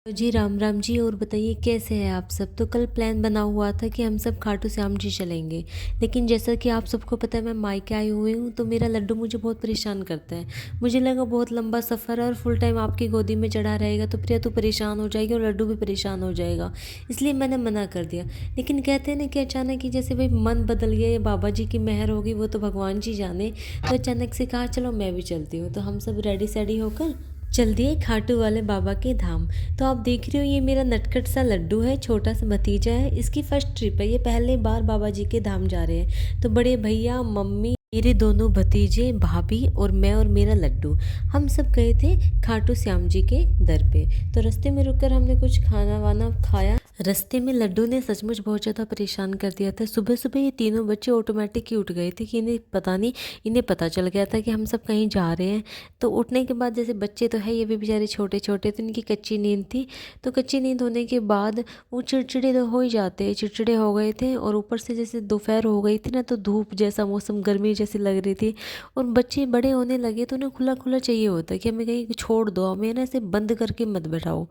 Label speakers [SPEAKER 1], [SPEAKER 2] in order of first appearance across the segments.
[SPEAKER 1] तो जी राम राम जी। और बताइए कैसे हैं आप सब। तो कल प्लान बना हुआ था कि हम सब खाटू श्याम जी चलेंगे, लेकिन जैसा कि आप सबको पता है मैं मायके आई हुई हूँ, तो मेरा लड्डू मुझे बहुत परेशान करता है। मुझे लगा बहुत लंबा सफ़र है और फुल टाइम आपकी गोदी में चढ़ा रहेगा तो प्रिया तो परेशान हो जाएगी और लड्डू भी परेशान हो जाएगा, इसलिए मैंने मना कर दिया। लेकिन कहते हैं ना कि अचानक ही जैसे भाई मन बदल गया, ये बाबा जी की मेहर होगी, वो तो भगवान जी जाने। तो अचानक से कहा चलो मैं भी चलती हूँ, तो हम सब रेडी सेडी होकर चल दिए खाटू वाले बाबा के धाम। तो आप देख रहे हो ये मेरा नटखट सा लड्डू है, छोटा सा भतीजा है, इसकी फर्स्ट ट्रिप है, ये पहले बार बाबा जी के धाम जा रहे हैं। तो बड़े भैया मम्मी मेरे दोनों भतीजे भाभी और मैं और मेरा लड्डू, हम सब गए थे खाटू श्याम जी के दर पे। तो रास्ते में रुककर हमने कुछ खाना वाना खाया। रास्ते में लड्डू ने सचमुच बहुत ज़्यादा परेशान कर दिया था। सुबह सुबह ये तीनों बच्चे ऑटोमेटिक ही उठ गए थे कि इन्हें पता नहीं, इन्हें पता चल गया था कि हम सब कहीं जा रहे हैं। तो उठने के बाद जैसे बच्चे तो है ये भी बेचारे छोटे छोटे, तो इनकी कच्ची नींद थी। तो कच्ची नींद होने के बाद वो चिड़चिड़े तो हो ही जाते हैं, चिड़चिड़े हो गए थे। और ऊपर से जैसे दोपहर हो गई थी ना, तो धूप जैसा मौसम, गर्मी जैसी लग रही थी। और बच्चे बड़े होने लगे तो उन्हें खुला खुला चाहिए होता है कि हमें कहीं छोड़ दो, हमें ना इसे बंद करके मत बैठाओ।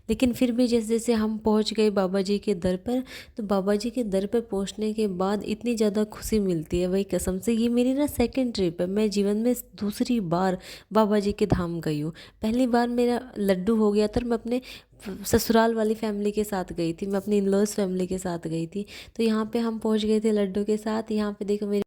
[SPEAKER 1] लेकिन फिर भी जैसे जैसे हम पहुंच गए बाबा जी के दर पर, तो बाबा जी के दर पर पहुंचने के बाद इतनी ज़्यादा खुशी मिलती है भाई कसम से। ये मेरी ना सेकंड ट्रिप है, मैं जीवन में दूसरी बार बाबा जी के धाम गई हूँ। पहली बार मेरा लड्डू हो गया था, मैं अपने ससुराल वाली फैमिली के साथ गई थी, मैं अपनी इन लॉज फैमिली के साथ गई थी। तो यहाँ पे हम पहुँच गए थे लड्डू के साथ। यहाँ पे देखो मेरे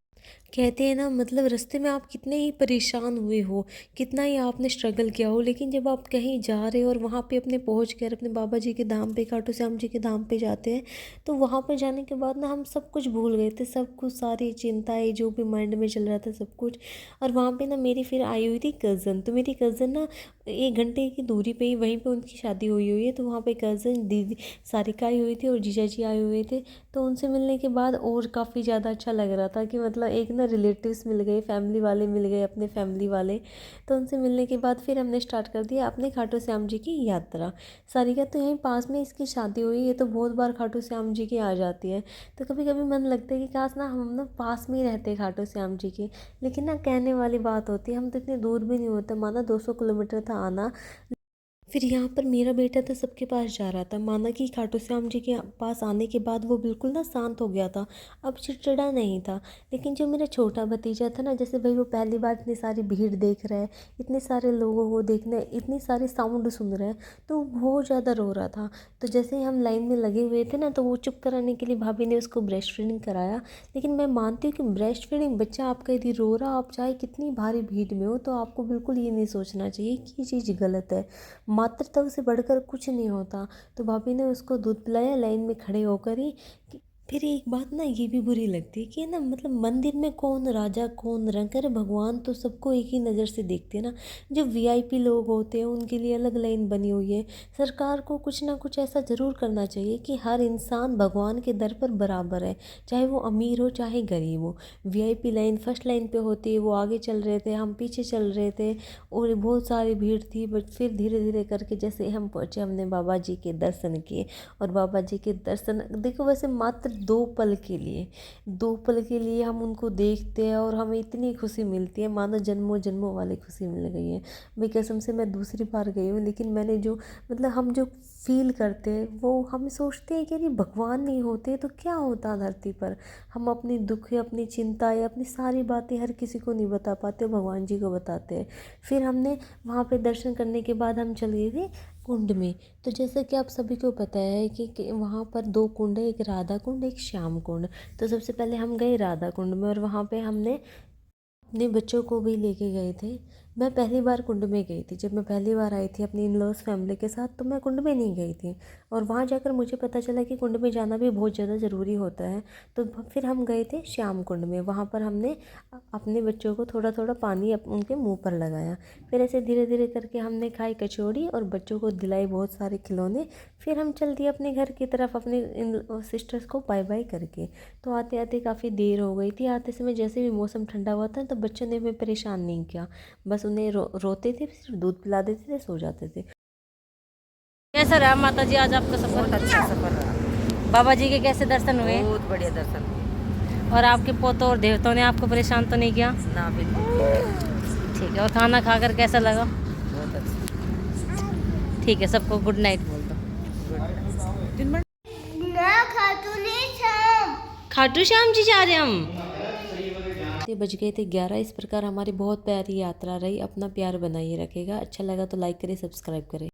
[SPEAKER 1] कहते हैं ना, मतलब रास्ते में आप कितने ही परेशान हुए हो, कितना ही आपने स्ट्रगल किया हो, लेकिन जब आप कहीं जा रहे हो और वहाँ पे अपने पहुँच कर अपने बाबा जी के धाम पे, खाटू श्याम जी के धाम पे जाते हैं, तो वहाँ पे जाने के बाद ना हम सब कुछ भूल गए थे, सब कुछ, सारी चिंताएं जो भी माइंड में चल रहा था सब कुछ। और वहाँ पे ना मेरी फिर आई हुई थी कज़न। तो मेरी कज़न ना 1 घंटे की दूरी पे ही वहीं पे उनकी शादी हुई हुई है। तो वहाँ पे कज़न दीदी सारिका आई हुई थी और जीजा जी आए हुए थे। तो उनसे मिलने के बाद और काफ़ी ज़्यादा अच्छा लग रहा था कि मतलब एक ना रिलेटिव्स मिल गए, फैमिली वाले मिल गए, अपने फैमिली वाले। तो उनसे मिलने के बाद फिर हमने स्टार्ट कर दिया अपने खाटू श्याम जी की यात्रा। सारिका तो यहीं पास में इसकी शादी हुई, ये तो बहुत बार खाटू श्याम जी की आ जाती है। तो कभी कभी मन लगता है कि काश ना हम ना पास में ही रहते खाटू श्याम जी के। लेकिन ना कहने वाली बात होती है, हम तो इतने दूर भी नहीं होते, माना 200 किलोमीटर था आना। फिर यहाँ पर मेरा बेटा तो सबके पास जा रहा था, माना कि खाटू श्याम जी के पास आने के बाद वो बिल्कुल ना शांत हो गया था, अब चिड़चिड़ा नहीं था। लेकिन जो मेरा छोटा भतीजा था ना, जैसे भाई वो पहली बार इतनी सारी भीड़ देख रहा है, इतने सारे लोगों को देखना है, इतनी सारी साउंड सुन रहा है, तो वो बहुत ज़्यादा रो रहा था। तो जैसे ही हम लाइन में लगे हुए थे ना, तो वो चुप कराने के लिए भाभी ने उसको ब्रेस्ट फीडिंग कराया। लेकिन मैं मानती हूँ कि ब्रेस्ट फीडिंग, बच्चा आपका यदि रो रहा, आप चाहे कितनी भारी भीड़ में हो, तो आपको बिल्कुल ये नहीं सोचना चाहिए कि ये चीज़ गलत है। मातृत्व से बढ़कर कुछ नहीं होता। तो भाभी ने उसको दूध पिलाया लाइन में खड़े होकर ही। फिर एक बात ना ये भी बुरी लगती है कि ना, मतलब मंदिर में कौन राजा कौन रंक, अरे भगवान तो सबको एक ही नज़र से देखते हैं ना। जो वीआईपी लोग होते हैं उनके लिए अलग लाइन बनी हुई है। सरकार को कुछ ना कुछ ऐसा ज़रूर करना चाहिए कि हर इंसान भगवान के दर पर बराबर है, चाहे वो अमीर हो चाहे गरीब हो। वीआईपी लाइन फर्स्ट लाइन पे होती है, वो आगे चल रहे थे, हम पीछे चल रहे थे और बहुत सारी भीड़ थी। बट फिर धीरे धीरे करके जैसे हम पहुँचे, हमने बाबा जी के दर्शन किए। और बाबा जी के दर्शन देखो, वैसे मात्र 2 पल के लिए, 2 पल के लिए हम उनको देखते हैं और हमें इतनी खुशी मिलती है, मानो जन्मों जन्मों वाली खुशी मिल गई है। भाई कसम से मैं दूसरी बार गई हूँ, लेकिन मैंने जो, मतलब हम जो फील करते हैं वो हम सोचते हैं कि यदि भगवान नहीं होते तो क्या होता धरती पर। हम अपनी दुख, अपनी चिंताएं, अपनी सारी बातें हर किसी को नहीं बता पाते, भगवान जी को बताते हैं। फिर हमने वहाँ पे दर्शन करने के बाद हम चल गए थे कुंड में। तो जैसे कि आप सभी को पता है कि वहाँ पर 2 कुंड है, एक राधा कुंड एक श्याम कुंड। तो सबसे पहले हम गए राधा कुंड में और वहाँ पे हमने अपने बच्चों को भी लेके गए थे। मैं पहली बार कुंड में गई थी, जब मैं पहली बार आई थी अपनी इन लॉज फैमिली के साथ, तो मैं कुंड में नहीं गई थी। और वहाँ जाकर मुझे पता चला कि कुंड में जाना भी बहुत ज़्यादा ज़रूरी होता है। तो फिर हम गए थे श्याम कुंड में, वहाँ पर हमने अपने बच्चों को थोड़ा थोड़ा पानी उनके मुंह पर लगाया। फिर ऐसे धीरे धीरे करके हमने खाई कचौड़ी और बच्चों को दिलाई बहुत सारे खिलौने। फिर हम चल दिए अपने घर की तरफ, अपने इन सिस्टर्स को बाय बाय करके। तो आते आते काफ़ी देर हो गई थी। आते समय जैसे भी मौसम ठंडा हुआ था, तो बच्चों ने हमें परेशान नहीं किया, बस उन्हें रोते थे, फिर दूध पिला देते थे, सो जाते थे।
[SPEAKER 2] कैसा रहा माता जी आज आपका
[SPEAKER 3] बहुत
[SPEAKER 2] सफर?
[SPEAKER 3] अच्छा सफर रहा।
[SPEAKER 2] बाबा जी के कैसे दर्शन हुए?
[SPEAKER 3] बहुत बढ़िया दर्शन हुए।
[SPEAKER 2] और आपके पोतों और देवताओं ने आपको परेशान तो नहीं किया?
[SPEAKER 3] ना बिल्कुल।
[SPEAKER 2] ठीक है। और खाना खाकर कैसा लगा?
[SPEAKER 3] बहुत अच्छा।
[SPEAKER 2] ठीक है, सबको गुड नाइट बोल दो। खाटू श्याम जी जा रहे हैं हम।
[SPEAKER 1] बज गए थे 11। इस प्रकार हमारी बहुत प्यारी यात्रा रही। अपना प्यार बनाइए रखेगा। अच्छा लगा तो लाइक करें, सब्सक्राइब करें।